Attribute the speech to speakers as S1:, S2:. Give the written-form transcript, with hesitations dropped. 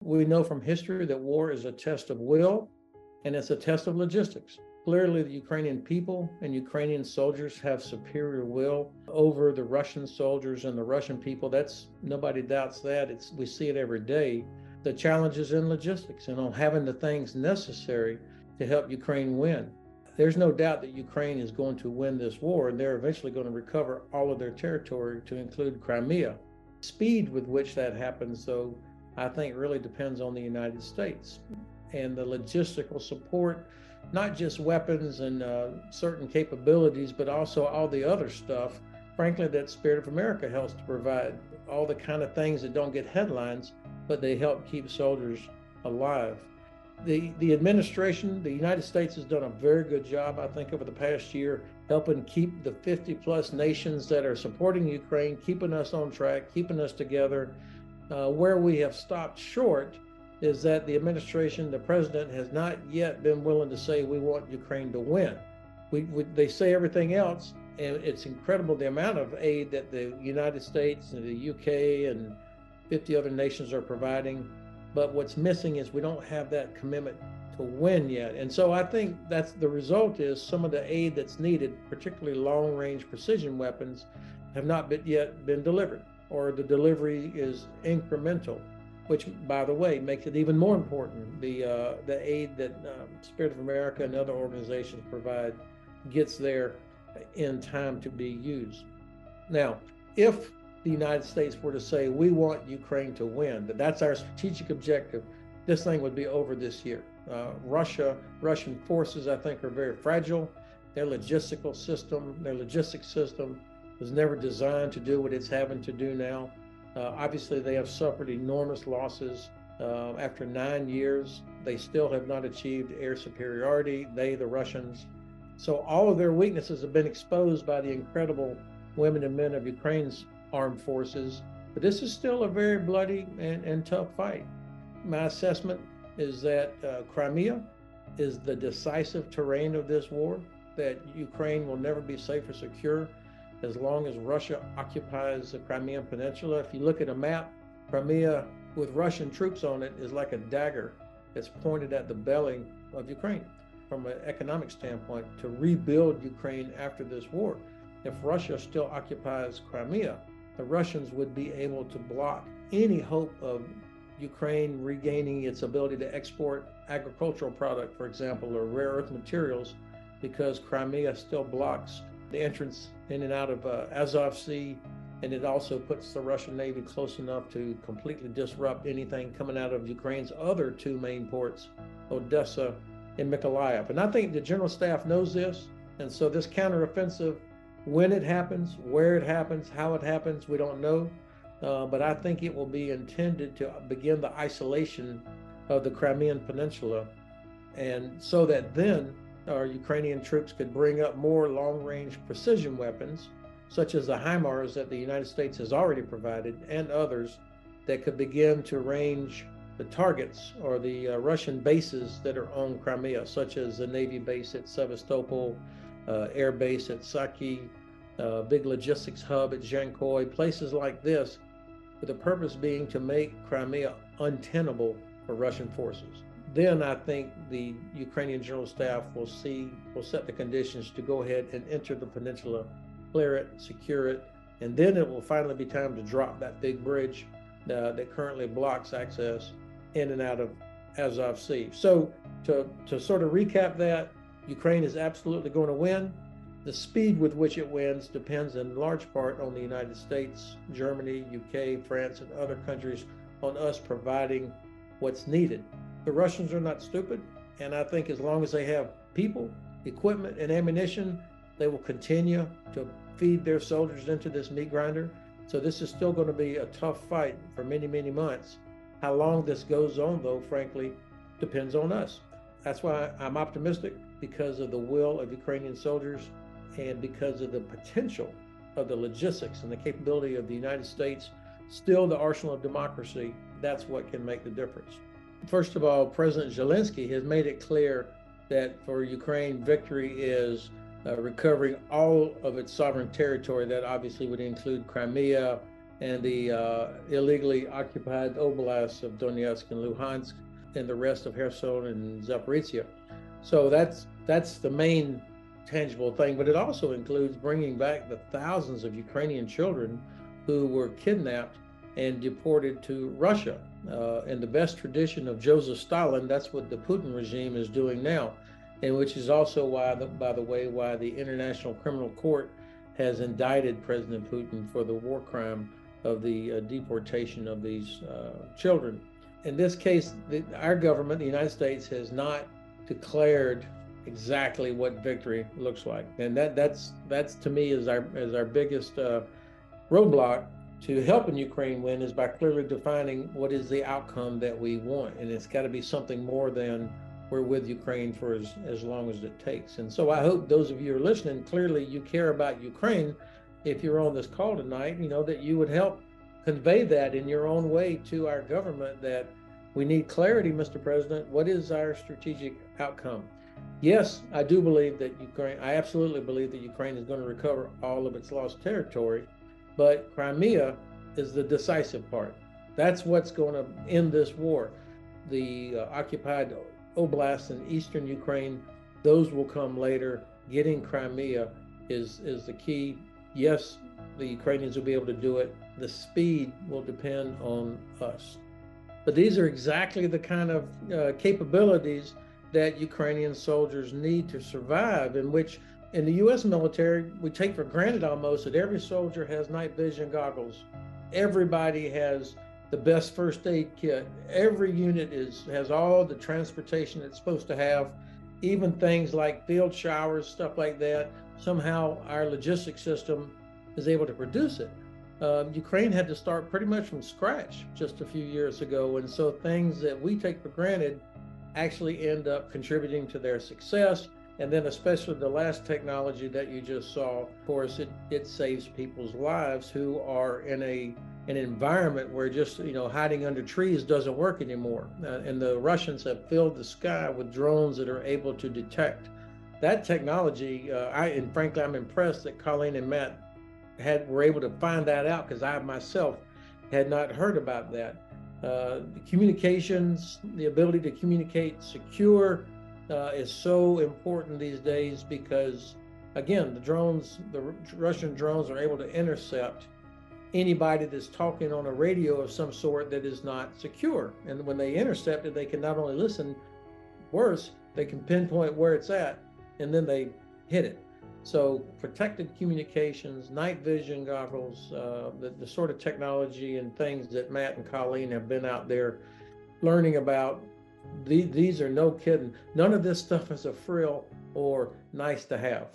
S1: We know from history that war is a test of will and it's a test of logistics. Clearly, the Ukrainian people and Ukrainian soldiers have superior will over the Russian soldiers and the Russian people. That's nobody doubts that. We see it every day. The challenge is in logistics and on having the things necessary to help Ukraine win. There's no doubt that Ukraine is going to win this war, and they're eventually going to recover all of their territory, to include Crimea. Speed with which that happens, though, I think really depends on the United States and the logistical support, not just weapons and certain capabilities, but also all the other stuff, frankly, that Spirit of America helps to provide. All the kind of things that don't get headlines, but they help keep soldiers alive. The administration, the United States has done a very good job, I think, over the past year, helping keep the 50 plus nations that are supporting Ukraine, keeping us on track, keeping us together. Where we have stopped short is that the administration, the president, has not yet been willing to say we want Ukraine to win. They say everything else, and it's incredible the amount of aid that the United States and the UK and 50 other nations are providing. But what's missing is we don't have that commitment to win yet. And so I think that's the result is some of the aid that's needed, particularly long-range precision weapons, have not yet been delivered, or the delivery is incremental, which, by the way, makes it even more important. The aid that Spirit of America and other organizations provide gets there in time to be used. Now, if the United States were to say, we want Ukraine to win, that's our strategic objective, this thing would be over this year. Russian forces, I think, are very fragile. Their logistics system was never designed to do what it's having to do now. Obviously, they have suffered enormous losses. After 9 years, they still have not achieved air superiority, the Russians. So all of their weaknesses have been exposed by the incredible women and men of Ukraine's armed forces. But this is still a very bloody and tough fight. My assessment is that Crimea is the decisive terrain of this war, that Ukraine will never be safe or secure as long as Russia occupies the Crimean Peninsula. If you look at a map, Crimea with Russian troops on it is like a dagger that's pointed at the belly of Ukraine from an economic standpoint to rebuild Ukraine after this war. If Russia still occupies Crimea, the Russians would be able to block any hope of Ukraine regaining its ability to export agricultural product, for example, or rare earth materials, because Crimea still blocks the entrance in and out of Azov Sea, and it also puts the Russian Navy close enough to completely disrupt anything coming out of Ukraine's other two main ports, Odessa and Mykolaiv. And I think the General Staff knows this, and so this counteroffensive, when it happens, where it happens, how it happens, we don't know. But I think it will be intended to begin the isolation of the Crimean Peninsula, and so that then our Ukrainian troops could bring up more long-range precision weapons, such as the HIMARS that the United States has already provided, and others that could begin to range the targets or the Russian bases that are on Crimea, such as the Navy base at Sevastopol, air base at Saki, big logistics hub at Zhankoy, places like this, with the purpose being to make Crimea untenable for Russian forces. Then I think the Ukrainian General Staff will set the conditions to go ahead and enter the peninsula, clear it, secure it, and then it will finally be time to drop that big bridge that currently blocks access in and out of Azov Sea. So to sort of recap that, Ukraine is absolutely going to win. The speed with which it wins depends in large part on the United States, Germany, UK, France, and other countries, on us providing what's needed. The Russians are not stupid, and I think as long as they have people, equipment, and ammunition, they will continue to feed their soldiers into this meat grinder. So this is still going to be a tough fight for many, many months. How long this goes on, though, frankly, depends on us. That's why I'm optimistic, because of the will of Ukrainian soldiers and because of the potential of the logistics and the capability of the United States, still the arsenal of democracy. That's what can make the difference. First of all, President Zelensky has made it clear that for Ukraine, victory is recovering all of its sovereign territory. That obviously would include Crimea, and the illegally occupied oblasts of Donetsk and Luhansk, and the rest of Kherson and Zaporizhia. So that's the main tangible thing, but it also includes bringing back the thousands of Ukrainian children who were kidnapped and deported to Russia. In the best tradition of Joseph Stalin, that's what the Putin regime is doing now, and which is also why, by the way, why the International Criminal Court has indicted President Putin for the war crime of the deportation of these children. In this case, our government, the United States, has not declared exactly what victory looks like, and that's to me is our biggest roadblock to helping Ukraine win, is by clearly defining what is the outcome that we want, and it's got to be something more than we're with Ukraine for as long as it takes. And so I hope those of you who are listening, clearly you care about Ukraine. If you're on this call tonight, that you would help convey that in your own way to our government, that we need clarity, Mr. President. What is our strategic outcome? Yes, I do believe that I absolutely believe that Ukraine is going to recover all of its lost territory, but Crimea is the decisive part. That's what's going to end this war. The occupied oblasts in eastern Ukraine, those will come later. Getting Crimea is the key. Yes, the Ukrainians will be able to do it. The speed will depend on us. But these are exactly the kind of capabilities that Ukrainian soldiers need to survive, in which in the U.S. military, we take for granted almost that every soldier has night vision goggles. Everybody has the best first aid kit. Every unit has all the transportation it's supposed to have, even things like field showers, stuff like that. Somehow our logistics system is able to produce it. Ukraine had to start pretty much from scratch just a few years ago, and so things that we take for granted actually end up contributing to their success. And then especially the last technology that you just saw, of course, it saves people's lives who are in an environment where just hiding under trees doesn't work anymore. And the Russians have filled the sky with drones that are able to detect that technology. And frankly, I'm impressed that Colleen and Matt were able to find that out, because I myself had not heard about that. The communications, the ability to communicate secure, is so important these days, because again, the Russian drones are able to intercept anybody that's talking on a radio of some sort that is not secure. And when they intercept it, they can not only listen, worse, they can pinpoint where it's at, and then they hit it. So protected communications, night vision goggles, the sort of technology and things that Matt and Colleen have been out there learning about, these are no kidding. None of this stuff is a frill or nice to have.